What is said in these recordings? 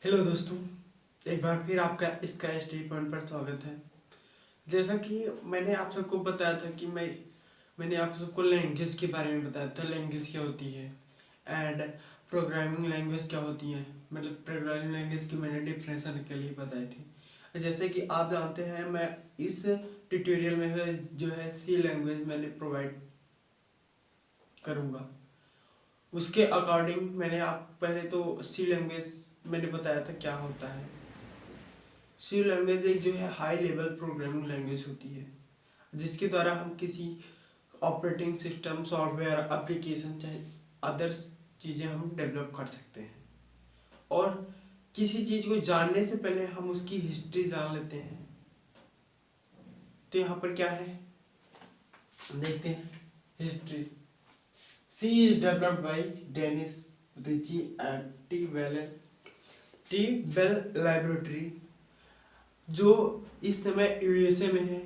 Hello दोस्तों, एक बार फिर आपका इसका स्टडी पॉइंट पर स्वागत है। जैसा कि मैंने आप सबको बताया था कि मैंने आप सबको लैंग्वेज के बारे में बताया था, लैंग्वेज क्या होती है एंड प्रोग्रामिंग लैंग्वेज क्या होती है। मतलब प्रोग्रामिंग लैंग्वेज की मैंने डिफरेंशन के लिए बताई थी। जैसे कि आप जानते हैं, मैं इस ट्यूटोरियल में जो है सी लैंग्वेज मैंने प्रोवाइड करूँगा। उसके अकॉर्डिंग मैंने आप पहले तो सी लैंग्वेज मैंने बताया था क्या होता है। सी लैंग्वेज एक जो है हाई लेवल प्रोग्रामिंग लैंग्वेज होती है, जिसके द्वारा हम किसी ऑपरेटिंग सिस्टम, सॉफ्टवेयर, एप्लीकेशन चाहे अदर्स चीज़ें हम डेवलप कर सकते हैं। और किसी चीज़ को जानने से पहले हम उसकी हिस्ट्री जान लेते हैं। तो यहाँ पर क्या है, देखते हैं history. C is developed by Dennis Ritchie and T Bell laboratory, जो इस समय यूएसए में है।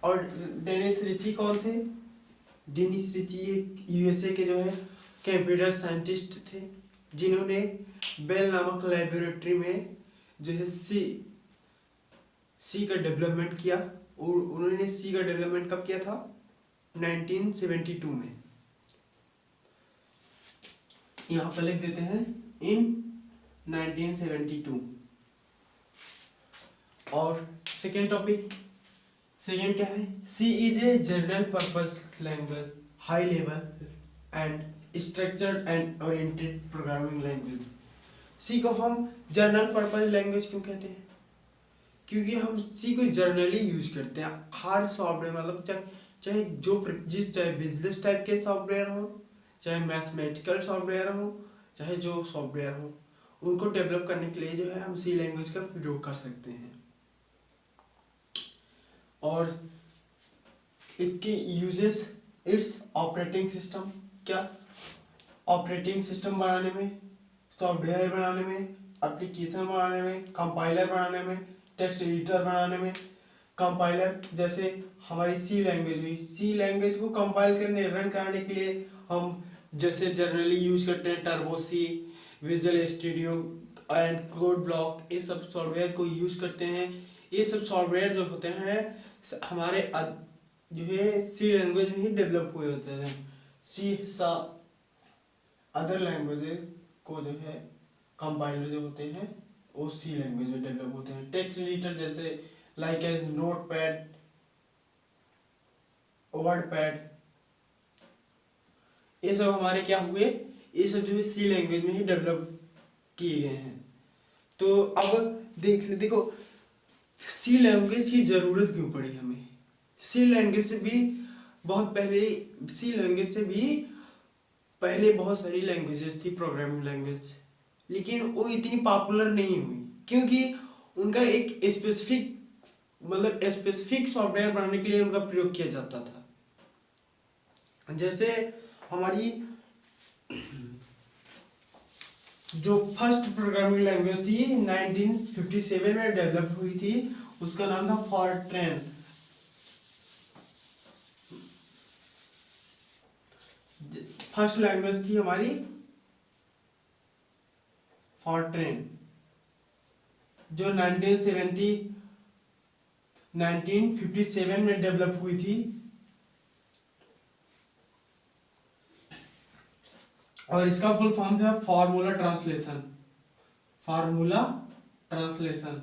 और डेनिस रिची कौन थे? डेनिस रिची एक यूएसए के जो है कंप्यूटर साइंटिस्ट थे, जिन्होंने बेल नामक लैबोरेटरी में जो है सी का डेवलपमेंट किया। और उन्होंने सी का डेवलपमेंट कब किया था? 1972 में। यहाँ पर लिख देते हैं इन 1972। और सेकेंड टॉपिक, सेकेंड क्या है? C is a general purpose language, high level and structured and oriented programming language. C को हम जनरल पर्पस लैंग्वेज क्यों कहते हैं? क्योंकि हम सी को जनरली यूज करते हैं हर सॉफ्टवेयर, मतलब चाहे बिजनेस टाइप के सॉफ्टवेयर हो, चाहे मैथमेटिकल सॉफ्टवेयर हो, चाहे जो सॉफ्टवेयर हो, उनको डेवलप करने के लिए जो है हम सी लैंग्वेज का प्रयोग कर सकते हैं। और इसकी यूजेस, इट्स ऑपरेटिंग सिस्टम, क्या ऑपरेटिंग सिस्टम बनाने में, सॉफ्टवेयर बनाने में, एप्लीकेशन बनाने में, कंपाइलर बनाने में, टेक्स्ट एडिटर बनाने में। कंपाइलर जैसे हमारी सी लैंग्वेज हुई, सी लैंग्वेज को कंपाइल करने, रन कराने के लिए हम जैसे जनरली यूज करते हैं Turbo C, Visual Studio and Code Block, ये सब सॉफ्टवेयर को यूज करते हैं। ये सब सॉफ्टवेयर जो होते हैं हमारे जो है सी लैंग्वेज में ही डेवलप हुए होते हैं। सी सा अदर लैंग्वेजेस को जो है कंपाइलर जो होते हैं वो सी लैंग्वेज में डेवलप होते हैं। टेक्स्ट एडिटर जैसे like as notepad, wordpad, ये सब हमारे क्या हुए, ये सब जो है सी लैंग्वेज में ही डेवलप किए गए हैं। तो अब देखो सी लैंग्वेज की जरूरत क्यों पड़ी हमें। सी लैंग्वेज से भी पहले बहुत सारी लैंग्वेजेस थी प्रोग्रामिंग लैंग्वेज, लेकिन वो इतनी पॉपुलर नहीं हुई क्योंकि उनका एक स्पेसिफिक सॉफ्टवेयर बनाने के लिए उनका प्रयोग किया जाता था। जैसे हमारी जो फर्स्ट प्रोग्रामिंग लैंग्वेज थी 1957 में डेवलप हुई थी, उसका नाम था फॉरट्रैन। फर्स्ट लैंग्वेज थी हमारी फॉरट्रैन, जो 1957 में डेवलप हुई थी। और इसका फुल फॉर्म था फार्मूला ट्रांसलेशन। Formula translation.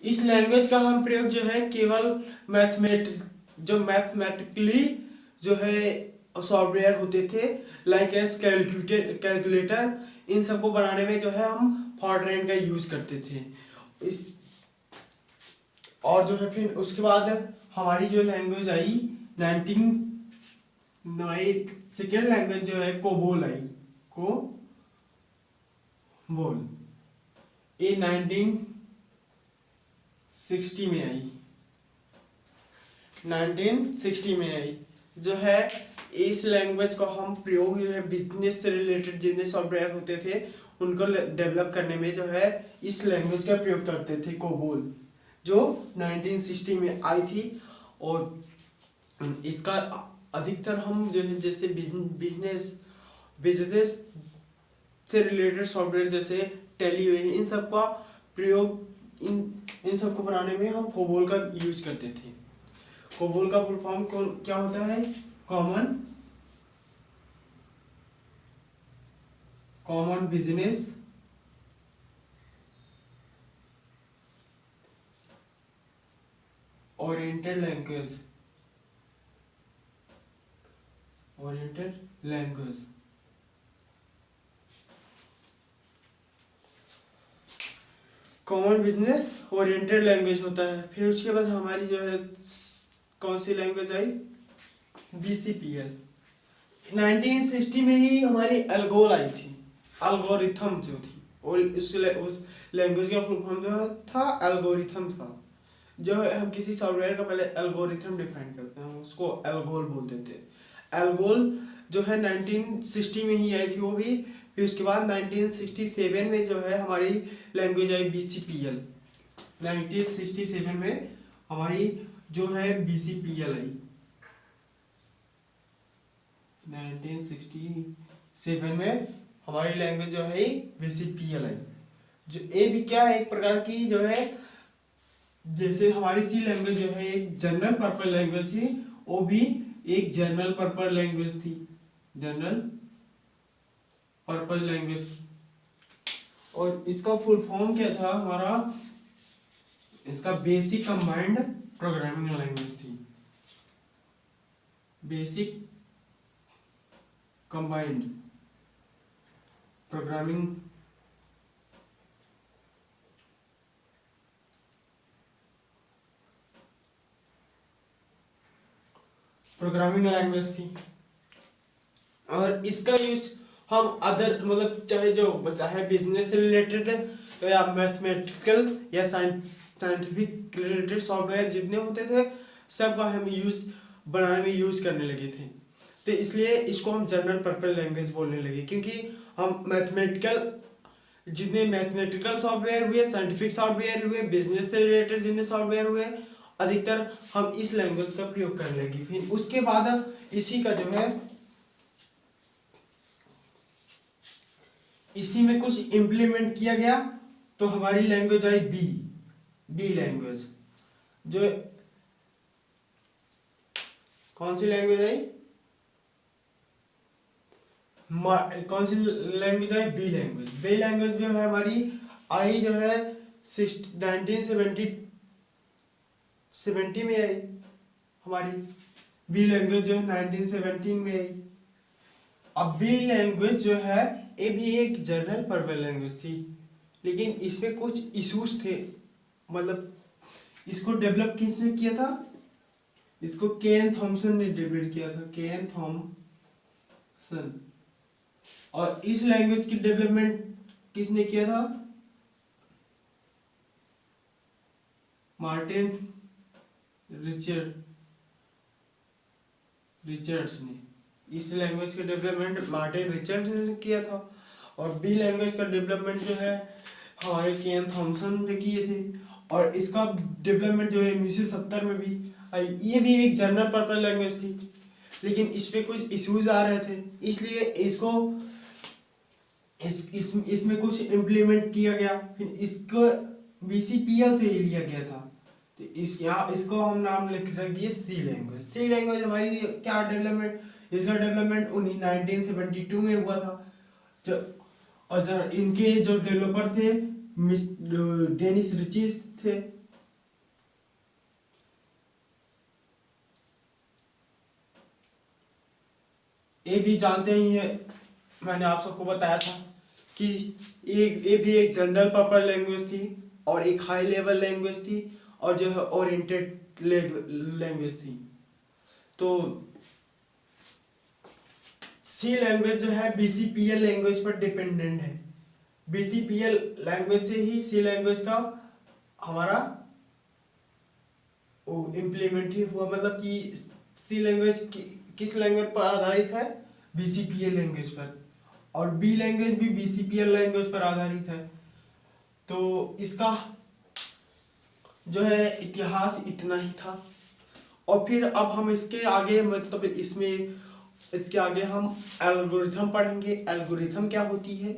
इस लैंग्वेज का हम प्रयोग जो है केवल मैथमेटिकली जो है सॉफ्टवेयर होते थे लाइक एस कैलकुलेटर, इन सबको बनाने में जो है हम फॉरट्रैन का यूज करते थे। इस और जो है फिर उसके बाद हमारी जो लैंग्वेज आई सेकेंड लैंग्वेज जो है कोबोल आई। कोबोल ये 1960 में आई। 1960 में आई जो है। इस लैंग्वेज को हम प्रयोग जो है बिजनेस से रिलेटेड जितने सॉफ्टवेयर होते थे उनको डेवलप करने में जो है इस लैंग्वेज का प्रयोग करते थे, कोबोल, जो 1960 में आई थी। और इसका अधिकतर हम जो है जैसे बिजनेस बिजनेस से रिलेटेड सॉफ्टवेयर जैसे टैली हुए, इन सब का प्रयोग इन सब को बनाने में हम कोबोल का यूज करते थे। कोबोल का फुल फॉर्म क्या होता है? Common business oriented language. Common business oriented language होता है। फिर उसके बाद हमारी जो है कौन सी लैंग्वेज आई? BCPL। 1960 में ही हमारी एल्गोल आई थी, एल्गोरिथम जो थी, और उस लैंग्वेज का फुल फॉर्म जो था एल्गोरिथम था। जो है हम किसी सॉफ्टवेयर का पहले एल्गोरिथम डिफाइन करते हैं, उसको एल्गोल बोलते थे। एल्गोल जो है 1960 में ही आई थी वो भी। फिर उसके बाद 1967 में जो है हमारी लैंग्वेज आई BCPL। 1967 में हमारी जो है BCPL आई। 1967 में हमारी लैंग्वेज जो है BCPL आई। जो ये भी क्या है, एक प्रकार की जो है, जैसे हमारी सी लैंग्वेज जो है एक जनरल पर्पस लैंग्वेज थी, वो भी एक जनरल पर्पस लैंग्वेज थी, जनरल पर्पस लैंग्वेज थी। और इसका फुल फॉर्म क्या था हमारा? इसका बेसिक कंबाइंड प्रोग्रामिंग लैंग्वेज थी, बेसिक कंबाइंड प्रोग्रामिंग लैंग्वेज थी। और इसका यूज हम अदर मतलब चाहे बिजनेस से रिलेटेड या मैथमेटिकल या साइंटिफिक रिलेटेड सॉफ्टवेयर जितने होते थे सब का हम बनाने में यूज करने लगे थे। तो इसलिए इसको हम जनरल पर्पस लैंग्वेज बोलने लगे, क्योंकि हम जितने मैथमेटिकल सॉफ्टवेयर हुए, साइंटिफिक सॉफ्टवेयर हुए, बिजनेस से रिलेटेड जितने सॉफ्टवेयर हुए, अधिकतर हम इस लैंग्वेज का प्रयोग करने लगे। फिर उसके बाद इसी का जो है इसी में कुछ इम्प्लीमेंट किया गया, तो हमारी लैंग्वेज आई बी लैंग्वेज। जो कौन सी लैंग्वेज आई? कौन सी लैंग्वेज आई? B language. बी लैंग्वेज जो है हमारी आई जो है 1970 में आई। हमारी बी लैंग्वेज जो है 1917 में आई। अब बी लैंग्वेज जो है ये भी एक जनरल पर्पस लैंग्वेज थी, लेकिन इसमें कुछ इश्यूज थे। मतलब इसको डेवलप किसने किया था? इसको केन थॉमसन ने डेवलप किया था, केन थॉमसन। और इस लैंग्वेज की डेवलपमेंट किसने किया था? मार्टिन रिचर्ड्स ने। इस लैंग्वेज का डेवलपमेंट मार्टिन रिचर्ड्स ने किया था। और बी लैंग्वेज का डेवलपमेंट जो है हमारे केन थॉमसन ने किए थे। और इसका डेवलपमेंट जो है 1970 में भी आई। ये भी एक जनरल पर्पस लैंग्वेज थी, लेकिन इसमें कुछ इश्यूज आ रहे थे, इसलिए इसको इसमें कुछ इम्प्लीमेंट किया गया। फिर इसको BCPL से ही लिया गया था। तो इसको हम नाम रख दिए सी लैंग्वेज। सी लैंग्वेज हमारी क्या डेवलपमेंट? इसका डेवलपमेंट 1972 में हुआ था। और इनके जो डेवलपर थे डेनिस रिचीज थे। ये भी जानते ही है, मैंने आप सबको बताया था कि ये भी एक जनरल पर्पस लैंग्वेज थी और एक हाई लेवल लैंग्वेज थी और जो है ओरिएंटेड लैंग्वेज थी। तो सी लैंग्वेज जो है BCPL लैंग्वेज पर डिपेंडेंट है। BCPL लैंग्वेज से ही सी लैंग्वेज का हमारा इम्प्लीमेंट ही हुआ। मतलब कि सी लैंग्वेज किस लैंग्वेज पर आधारित है? BCPL लैंग्वेज पर। और बी लैंग्वेज भी BCPL लैंग्वेज पर आधारित है। तो इसका जो है इतिहास इतना ही था। और फिर अब हम इसके आगे मतलब इसमें इसके आगे हम एल्गोरिथम पढ़ेंगे। एल्गोरिथम क्या होती है?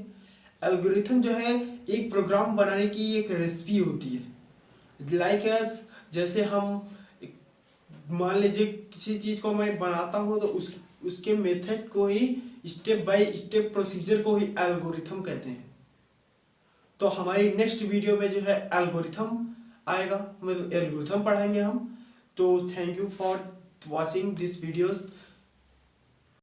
एल्गोरिथम जो है एक प्रोग्राम बनाने की एक रेसिपी होती है। लाइक एस, जैसे हम मान लीजिए किसी चीज को मैं बनाता हूँ तो उसके मेथड को ही, स्टेप बाय स्टेप प्रोसीजर को ही एल्गोरिथम कहते हैं। तो हमारी नेक्स्ट वीडियो में जो है एल्गोरिथम आएगा, मतलब एल्गोरिथम पढ़ाएंगे हम। तो thank you for watching this videos.